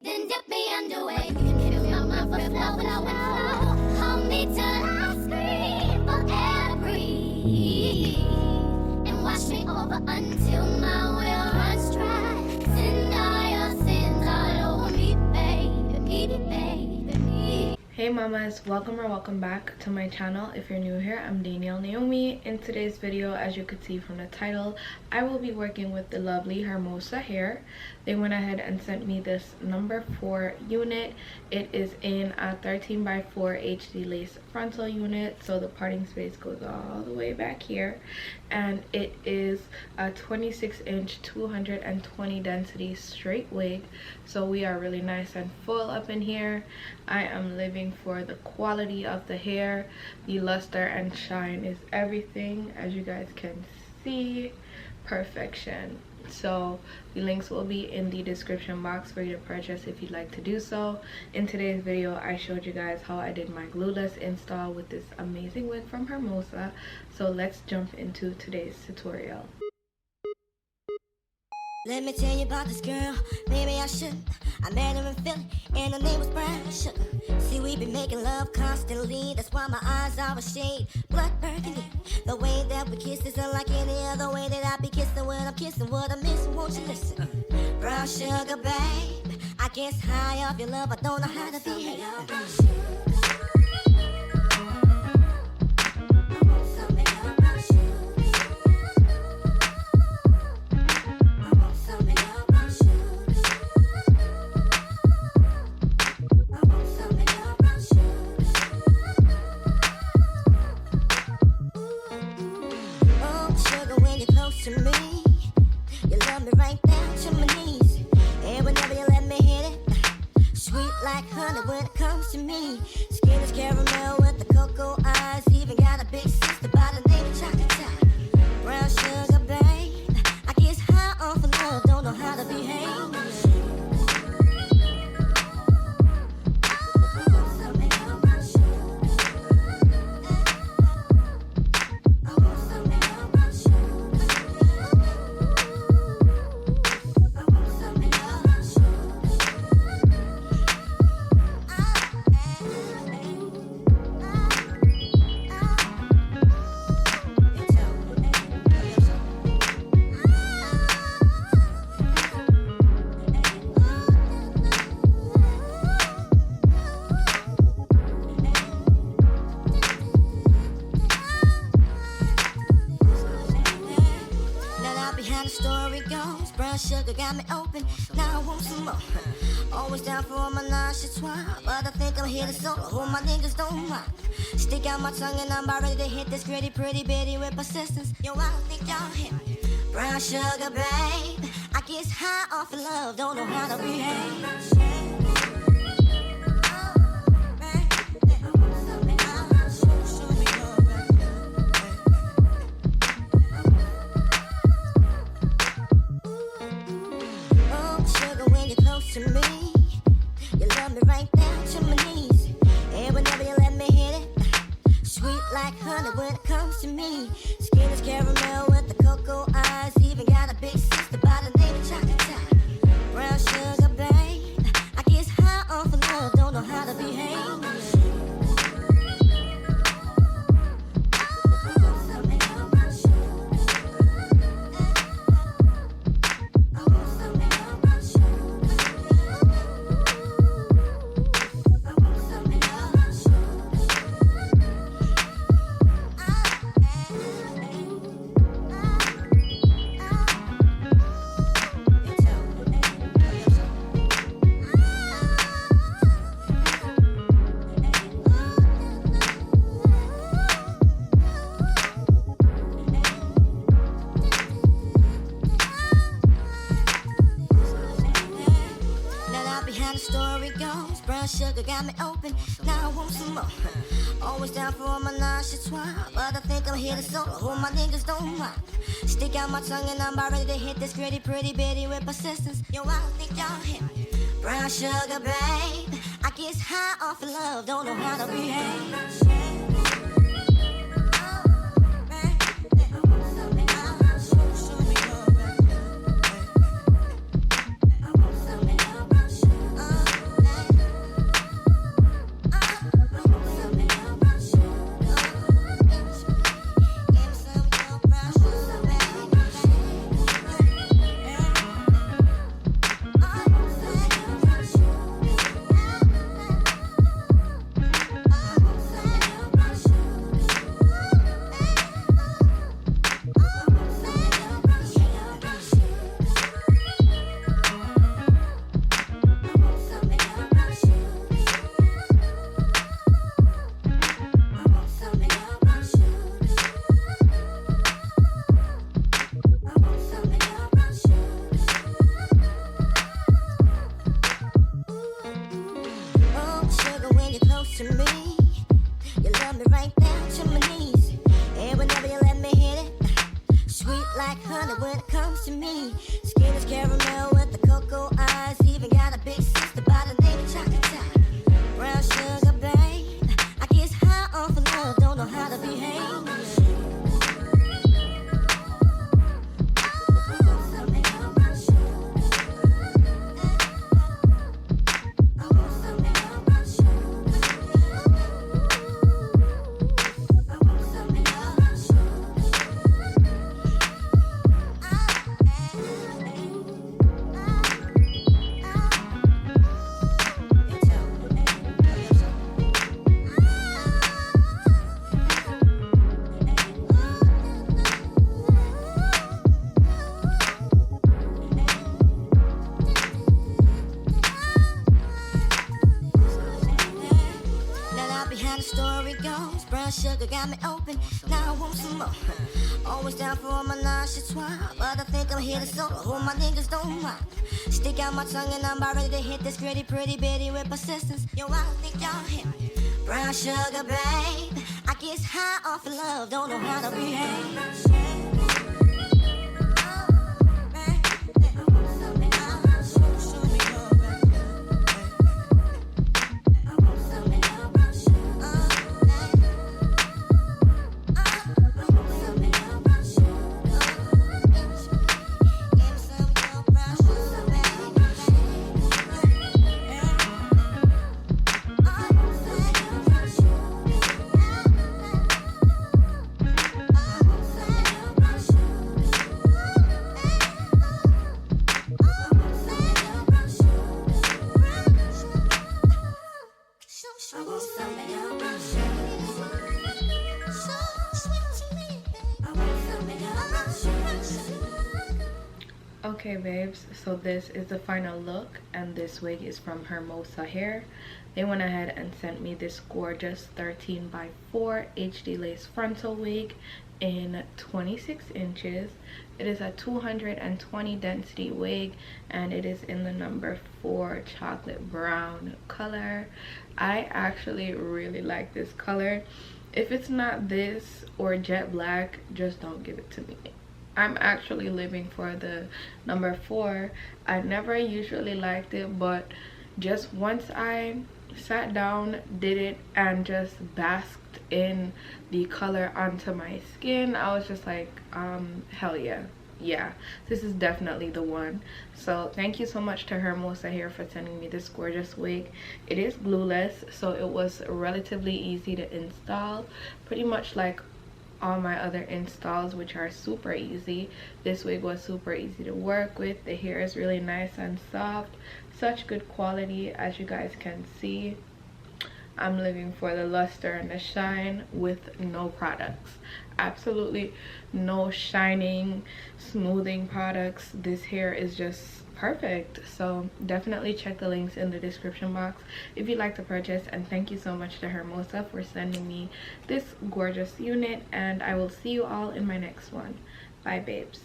Then dip me underway. You can feel my first love when I went slow. Hold me till I scream for air to breathe. And wash me over until my will runs dry. Send all your sins all over me, baby, baby. Hey mamas, welcome or welcome back to my channel. If you're new here, I'm Danielle Naomi. In today's video, as you could see from the title, I will be working with the lovely Hermosa hair. They went ahead and sent me this number 4 unit. It is in a 13x4 HD lace frontal unit, so the parting space goes all the way back here, and it is a 26-inch 220 density straight wig, so we are really nice and full up in here. I am living for the quality of the hair. The luster and shine is everything, as you guys can see. Perfection. So the links will be in the description box for you to purchase if you'd like to do so. In today's video, I showed you guys how I did my glueless install with this amazing wig from Hermosa. So let's jump into today's tutorial. Let me tell you about this girl, maybe I shouldn't. I met her in Philly, and her name was Brown Sugar. See, we been making love constantly, that's why my eyes are a shade blood burgundy. The way that we kiss isn't like any other way that I be kissing when I'm kissing what I'm missing, won't you listen? Brown sugar, babe, I guess high off your love, I don't know how to behave. Sugar got me open, now I want some more. Always down for my nonchalant, but I think I'm here to solo. Who my niggas don't mind. Stick out my tongue and I'm about ready to hit this gritty, pretty bitty with persistence. Yo, I don't think y'all hit me. Brown sugar, babe, I guess high off of love, don't know how to behave. Sugar got me open, now I want some more. Always down for my nonchalant, but I think I'm here to solo. Who my niggas don't mind. Stick out my tongue and I'm about ready to hit this gritty, pretty bitty with persistence. Yo, I don't think y'all hit me. Brown sugar, babe, I guess high off of love, don't know how to behave. to me. You love me right down to my knees. And whenever you let me hit it, sweet like honey when it comes to me. Skin is caramel with the cocoa eyes. Even got a big sister by the name of Chocolate. Brown sugar, babe. I get high off of love, don't know how to behave. Behind the story goes, brown sugar got me open. Now I want some more. Always down for all my nonchalant, but I think I'm here to solo. Who my niggas don't mind. Stick out my tongue and I'm about ready to hit this gritty, pretty bitty with persistence. Yo, I don't think y'all hit me. Brown sugar, babe. I get high off of love, don't know how to behave. Okay babes, so this is the final look, and this wig is from Hermosa Hair. They went ahead and sent me this gorgeous 13x4 HD lace frontal wig in 26 inches. It is a 220 density wig, and it is in the number 4 chocolate brown color. I actually really like this color. If it's not this or jet black, just don't give it to me. I'm actually living for the number 4. I never usually liked it, but just once I sat down, did it, and just basked in the color onto my skin, I was just like, hell yeah, this is definitely the one. So thank you so much to Hermosa Hair for sending me this gorgeous wig. It is glueless, so it was relatively easy to install, pretty much like all my other installs, which are super easy. This wig was super easy to work with. The hair is really nice and soft, such good quality. As you guys can see, I'm living for the luster and the shine with no products, absolutely no shining smoothing products. This hair is just perfect. So definitely check the links in the description box if you'd like to purchase, and thank you so much to Hermosa for sending me this gorgeous unit, and I will see you all in my next one. Bye babes.